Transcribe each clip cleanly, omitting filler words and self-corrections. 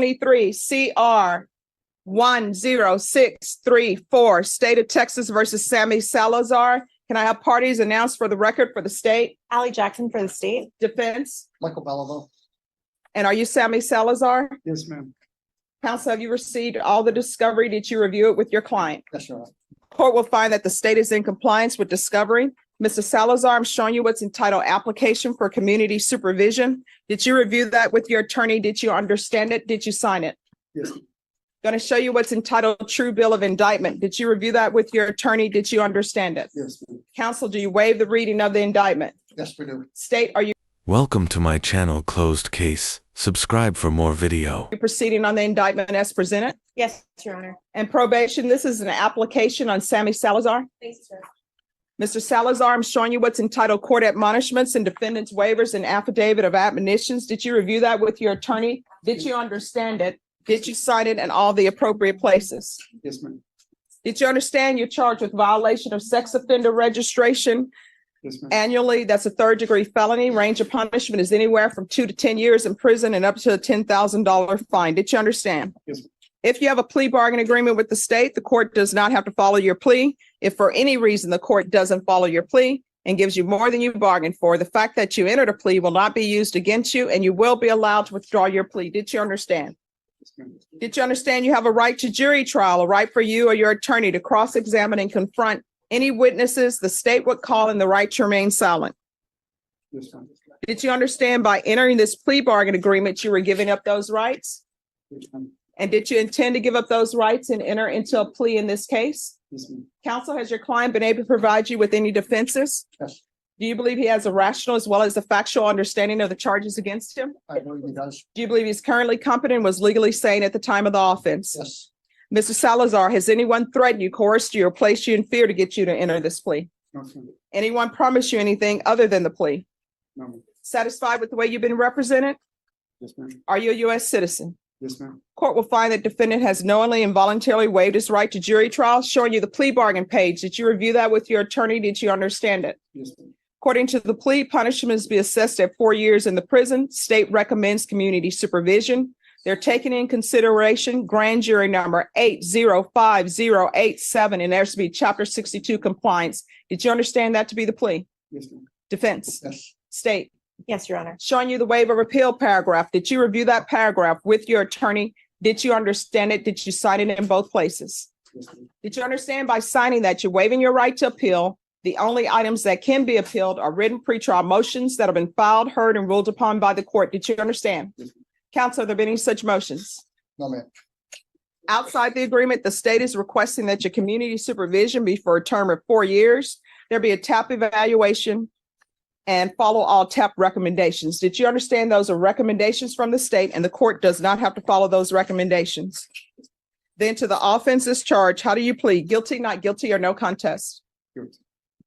23 CR 10634, State of Texas versus Sammy Salazar. Can I have parties announced for the record for the state? Allie Jackson for the state. Defense. Michael Bellavo. And are you Sammy Salazar? Yes, ma'am. Counsel, have you received all the discovery? Did you review it with your client? Yes, Your Honor. Court will find that the state is in compliance with discovery. Mr. Salazar, I'm showing you what's entitled application for community supervision. Did you review that with your attorney? Did you understand it? Did you sign it? Yes. Going to show you what's entitled true bill of indictment. Did you review that with your attorney? Did you understand it? Yes, ma'am. Counsel, do you waive the reading of the indictment? Yes, we do. State, are you Welcome to my channel Closed Case. Subscribe for more video. proceeding on the indictment as presented? Yes, Your Honor. And probation, this is an application on Sammy Salazar. Thanks, sir. Mr. Salazar, I'm showing you what's entitled court admonishments and defendant's waivers and affidavit of admonitions. Did you review that with your attorney? Did you understand it? Did you sign it in all the appropriate places? Yes, ma'am. Did you understand you're charged with violation of sex offender registration Yes, ma'am. annually? That's a third-degree felony. Range of punishment is anywhere from 2 to 10 years in prison and up to a $10,000 fine. Did you understand? Yes, ma'am. If you have a plea bargain agreement with the state, the court does not have to follow your plea. If for any reason the court doesn't follow your plea and gives you more than you bargained for, the fact that you entered a plea will not be used against you and you will be allowed to withdraw your plea. Did you understand? Yes, ma'am. Did you understand you have a right to jury trial, a right for you or your attorney to cross-examine and confront any witnesses the state would call and the right to remain silent? Yes, ma'am. Did you understand by entering this plea bargain agreement, you were giving up those rights? Yes, ma'am. And did you intend to give up those rights and enter into a plea in this case? Yes, ma'am. Counsel, has your client been able to provide you with any defenses? Yes, Do you believe he has a rational as well as a factual understanding of the charges against him? I believe he does. Do you believe he's currently competent and was legally sane at the time of the offense? Yes. Mr. Salazar, has anyone threatened you, coerced you, or placed you in fear to get you to enter this plea? No, ma'am. Anyone promised you anything other than the plea? No, ma'am. Satisfied with the way you've been represented? Yes, ma'am. Are you a U.S. citizen? Yes, ma'am. Court will find that defendant has knowingly and voluntarily waived his right to jury trial, showing you the plea bargain page. Did you review that with your attorney? Did you understand it? Yes, ma'am. According to the plea, punishments be assessed at 4 years in the prison. State recommends community supervision. They're taking in consideration grand jury number 8050087, and there's to be Chapter 62 compliance. Did you understand that to be the plea? Yes, ma'am. Defense. Yes. State. Yes, Your Honor. Showing you the waiver of appeal paragraph. Did you review that paragraph with your attorney? Did you understand it? Did you sign it in both places? Yes, ma'am. Did you understand by signing that you're waiving your right to appeal? The only items that can be appealed are written pretrial motions that have been filed, heard, and ruled upon by the court. Did you understand? Yes, ma'am. Counsel, have there been any such motions? No, ma'am. Outside the agreement, the state is requesting that your community supervision be for a term of 4 years. There be a TAP evaluation and follow all TAP recommendations. Did you understand those are recommendations from the state and the court does not have to follow those recommendations? Then to the offenses charged, how do you plead? Guilty, not guilty, or no contest? Guilty.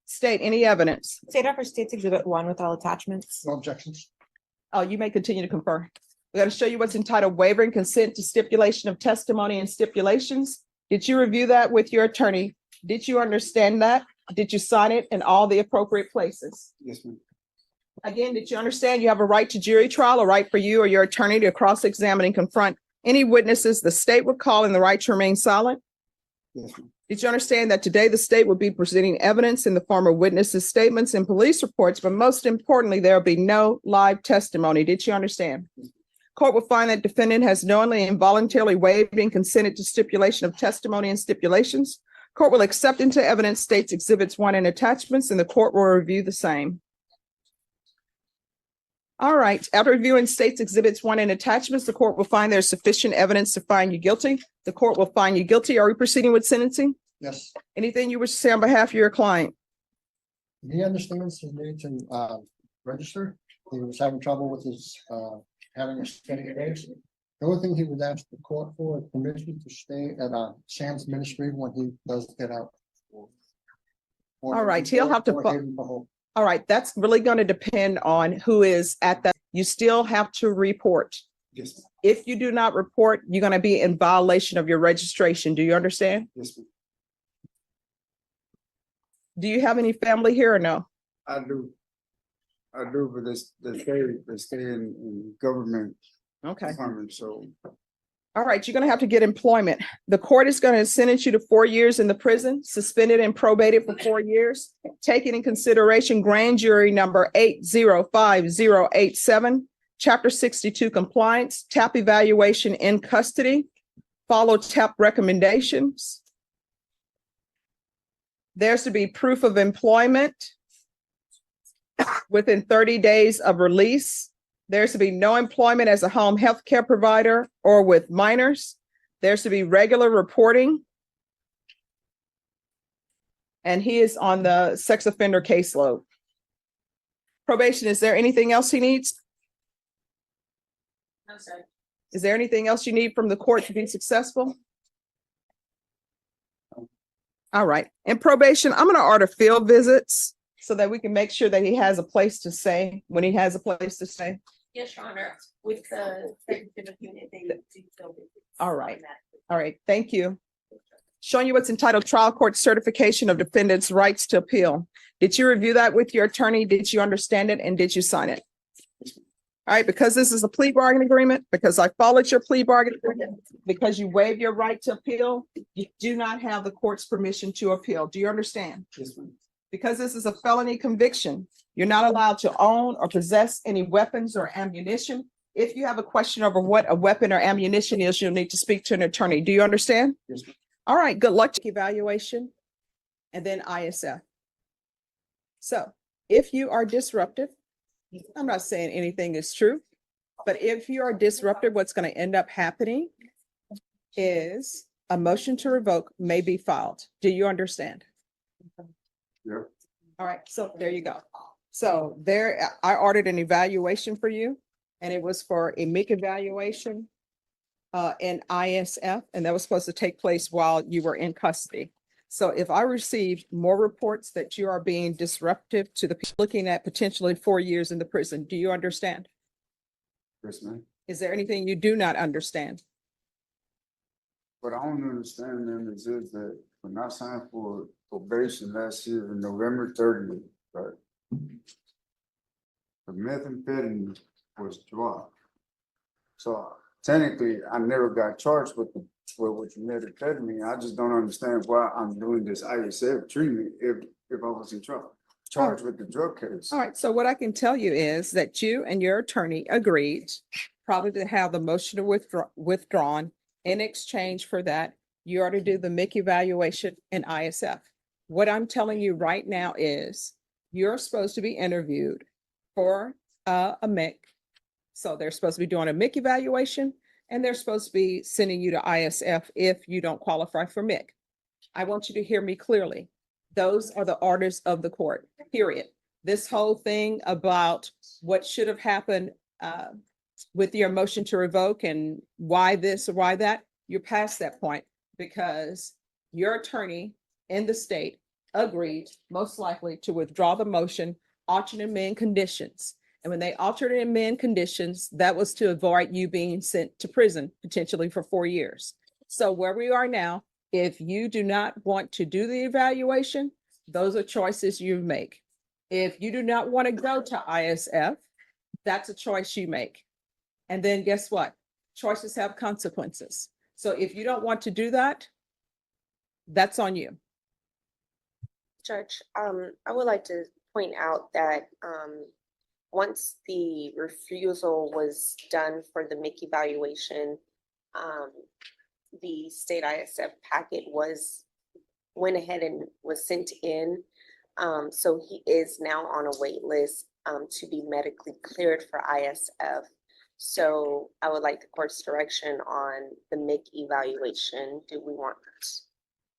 State, any evidence? State offer State's Exhibit 1 with all attachments. No objections. Oh, you may continue to confer. We're going to show you what's entitled waiver and consent to stipulation of testimony and stipulations. Did you review that with your attorney? Did you understand that? Did you sign it in all the appropriate places? Yes, ma'am. Again, did you understand you have a right to jury trial, a right for you or your attorney to cross-examine and confront any witnesses the state would call and the right to remain silent? Yes, ma'am. Did you understand that today the state will be presenting evidence in the form of witnesses' statements and police reports, but most importantly, there will be no live testimony? Did you understand? Court will find that defendant has knowingly and voluntarily waived and consented to stipulation of testimony and stipulations. Court will accept into evidence State's Exhibits 1 and attachments, and the court will review the same. All right, after reviewing State's Exhibits 1 and attachments, the court will find there's sufficient evidence to find you guilty. The court will find you guilty. Are we proceeding with sentencing? Yes. Anything you wish to say on behalf of your client? He understands his need to register. He was having trouble with his having a steady case. The only thing he would ask the court for is permission to stay at Sam's ministry when he does get out. All right, he'll have to. All right, that's really going to depend on who is at that. You still have to report. Yes, ma'am. If you do not report, you're going to be in violation of your registration. Do you understand? Yes, ma'am. Do you have any family here or no? I do, but they stay in government Okay. department, so All right, you're gonna have to get employment. The court is gonna sentence you to 4 years in the prison, suspended and probated for 4 years. Taking in consideration grand jury number 805087, chapter 62 compliance, TAP evaluation in custody, follow TAP recommendations. There's to be proof of employment within 30 days of release. There's to be no employment as a home health care provider or with minors. There's to be regular reporting. And he is on the sex offender caseload. Probation, is there anything else he needs? No, sir. Is there anything else you need from the court to be successful? All right. In probation, I'm going to order field visits so that we can make sure that he has a place to stay when he has a place to stay. Yes, Your Honor, with the executive unit, they do so. All right. All right. Thank you. Showing you what's entitled Trial Court Certification of Defendant's Rights to Appeal. Did you review that with your attorney? Did you understand it? And did you sign it? All right, because this is a plea bargaining agreement, because I followed your plea bargaining agreement, because you waived your right to appeal, you do not have the court's permission to appeal. Do you understand? Yes, ma'am. Because this is a felony conviction, you're not allowed to own or possess any weapons or ammunition. If you have a question over what a weapon or ammunition is, you'll need to speak to an attorney. Do you understand? Yes, ma'am. All right, good luck. Evaluation and then ISF. So if you are disruptive, I'm not saying anything is true, but if you are disruptive, what's going to end up happening is a motion to revoke may be filed. Do you understand? Yeah. All right, so there you go. So there, I ordered an evaluation for you, and it was for a MIC evaluation in ISF, and that was supposed to take place while you were in custody. So if I received more reports that you are being disruptive to the people looking at potentially 4 years in the prison, do you understand? Yes, ma'am. Is there anything you do not understand? What I don't understand then is that when I signed for probation last year on November 30th, right? The methamphetamine was dropped. So technically, I never got charged with methamphetamine. I just don't understand why I'm doing this ISF treatment if I was in trouble, charged with the drug case. All right, so what I can tell you is that you and your attorney agreed probably to have the motion to withdrawn. In exchange for that, you are to do the MIC evaluation in ISF. What I'm telling you right now is you're supposed to be interviewed for a MIC. So they're supposed to be doing a MIC evaluation, and they're supposed to be sending you to ISF if you don't qualify for MIC. I want you to hear me clearly. Those are the orders of the court, period. This whole thing about what should have happened with your motion to revoke and why this or why that, you're past that point because your attorney in the state agreed most likely to withdraw the motion, alter and amend conditions. And when they altered and amend conditions, that was to avoid you being sent to prison potentially for 4 years. So where we are now, if you do not want to do the evaluation, those are choices you make. If you do not want to go to ISF, that's a choice you make. And then guess what? Choices have consequences. So if you don't want to do that, that's on you. Judge, I would like to point out that once the refusal was done for the MIC evaluation, the state ISF packet went ahead and was sent in. So he is now on a wait list to be medically cleared for ISF. So I would like the court's direction on the MIC evaluation. Do we want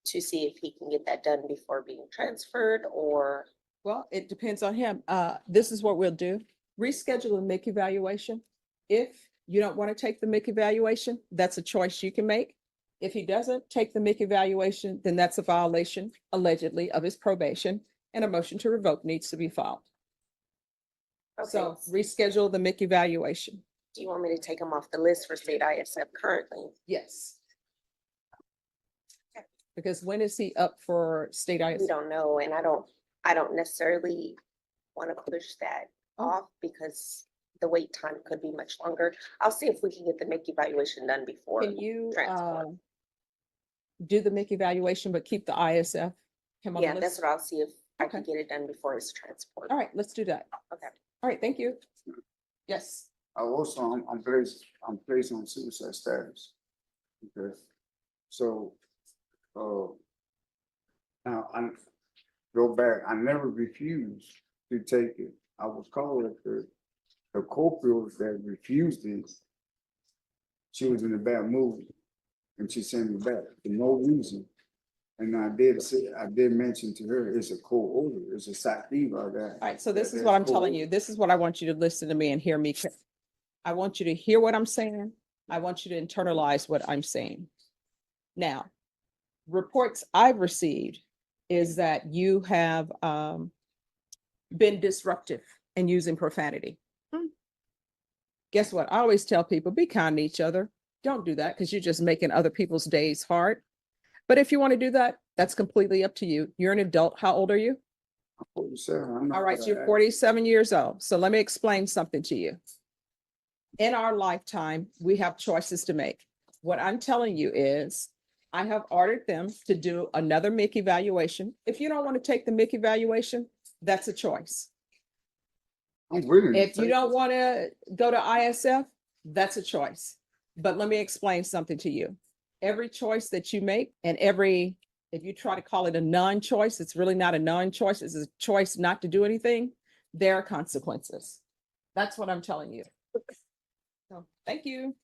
to see if he can get that done before being transferred or? Well, it depends on him. This is what we'll do. Reschedule the MIC evaluation. If you don't want to take the MIC evaluation, that's a choice you can make. If he doesn't take the MIC evaluation, then that's a violation allegedly of his probation and a motion to revoke needs to be filed. Okay. So reschedule the MIC evaluation. Do you want me to take him off the list for state ISF currently? Yes. Because when is he up for state We ISF? don't know, and I don't necessarily want to push that Oh. off because the wait time could be much longer. I'll see if we can get the MIC evaluation done before. Can you transport. do the MIC evaluation, but keep the ISF? him on the Yeah, that's list? what I'll see if I Okay. can get it done before his transport. All right, let's do that. Okay. All right, thank you. Yes. I also, I'm placed on suicide status. Okay, so, now I go back, I never refused to take it. I was called at the corporal that refused it. She was in a bad mood and she sent me back for no reason. And I did mention to her, it's a court order, it's a sativa that. All right, so this is what I'm telling you. This is what I want you to listen to me and hear me. I want you to hear what I'm saying. I want you to internalize what I'm saying. Now, reports I've received is that you have been disruptive and using profanity. Guess what? I always tell people, be kind to each other. Don't do that because you're just making other people's days hard. But if you want to do that, that's completely up to you. You're an adult. How old are you? I'm 47, I'm not All right, gonna you're act. 47 years old. So let me explain something to you. In our lifetime, we have choices to make. What I'm telling you is, I have ordered them to do another MIC evaluation. If you don't want to take the MIC evaluation, that's a choice. I'm willing to If you take don't it. want to go to ISF, that's a choice. But let me explain something to you. Every choice that you make and if you try to call it a non-choice, it's really not a non-choice. It's a choice not to do anything. There are consequences. That's what I'm telling you. So, thank you.